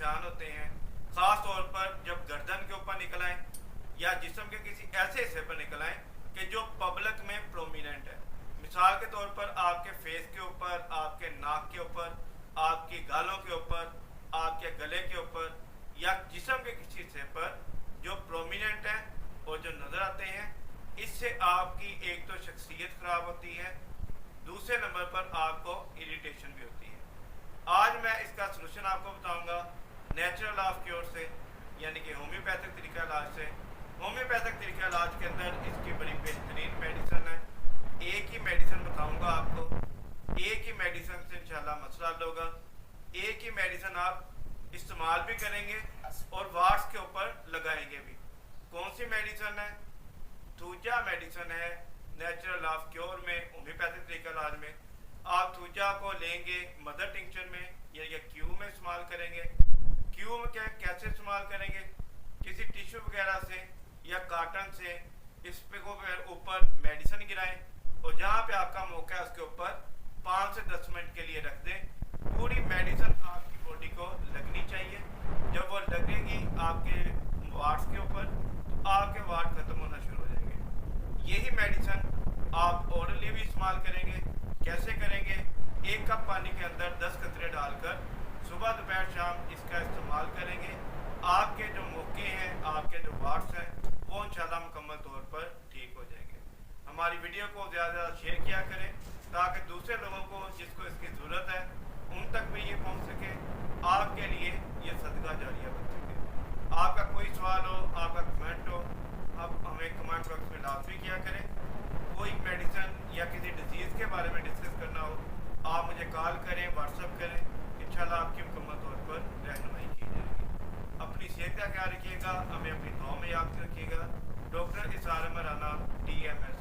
परेशान होते हैं, ख़ास तौर पर जब गर्दन के ऊपर निकल आए या जिस्म के किसी ऐसे हिस्से पर निकल आए कि जो पब्लिक में प्रोमिनेंट है। मिसाल के तौर पर आपके फेस के ऊपर, आपके नाक के ऊपर, आपकी गालों के ऊपर, आपके गले के ऊपर या जिस्म के किसी हिस्से पर जो प्रोमिनेंट है और जो नज़र आते हैं, इससे आपकी एक तो शख्सियत ख़राब होती है, दूसरे नंबर पर आपको इरिटेशन भी होती है। आज मैं इसका सलूशन आपको बताऊंगा नेचुरल ऑफ क्योर से, यानी कि होम्योपैथिक तरीका इलाज से। होम्योपैथिक तरीका इलाज के अंदर इसकी बड़ी बेहतरीन मेडिसिन है। एक ही मेडिसिन बताऊंगा आपको, एक ही मेडिसिन से इंशाल्लाह मसला हल होगा। एक ही मेडिसिन आप इस्तेमाल भी करेंगे और वार्ड्स के ऊपर लगाएंगे भी। कौन सी मेडिसिन है? थूजा मेडिसिन है। नेचुरल ऑफ क्योर में, होम्योपैथिक तरीका इलाज में आप थूजा को लेंगे मदर टिंक्चर में या क्यू में इस्तेमाल करेंगे। क्यू में कैसे इस्तेमाल करेंगे? किसी टिश्यू वगैरह से या काटन से इस पे को ऊपर मेडिसिन गिराएं और जहाँ पे आपका मौका है उसके ऊपर 5 से 10 मिनट के लिए रख दें। पूरी मेडिसिन आपकी बॉडी को लगनी चाहिए। जब वो लगेगी आपके वार्ड्स के ऊपर तो आपके वार्ड खत्म होना शुरू हो जाएंगे। यही मेडिसिन आप ओरली भी इस्तेमाल करेंगे। कैसे करेंगे? 1 कप पानी के अंदर 10 कतरे डालकर सुबह दोपहर शाम इसका इस्तेमाल करेंगे। आपके जो मौके हैं, आपके जो वार्ड्स हैं, वो इंशाल्लाह मुकम्मल तौर पर ठीक हो जाएंगे। हमारी वीडियो को ज़्यादा से ज़्यादा शेयर किया करें ताकि दूसरे लोगों को जिसको इसकी ज़रूरत है उन तक भी ये पहुंच सके। आपके लिए ये सदका जारिया बन सके। आपका कोई सवाल हो, आपका कमेंट हो, आप हमें कमेंट बॉक्स में लाजमी किया करें। कोई मेडिसिन या किसी डिजीज़ के बारे में डिस्कस करना हो, आप मुझे कॉल करें, व्हाट्सअप करें, इंशाल्लाह आपकी मुकम्मल तौर पर रहनुमाई की जाएगी। अपनी सेहत का ख्याल रखिएगा, हमें अपनी दुआ में याद रखिएगा। डॉक्टर इसार मराना, DMS।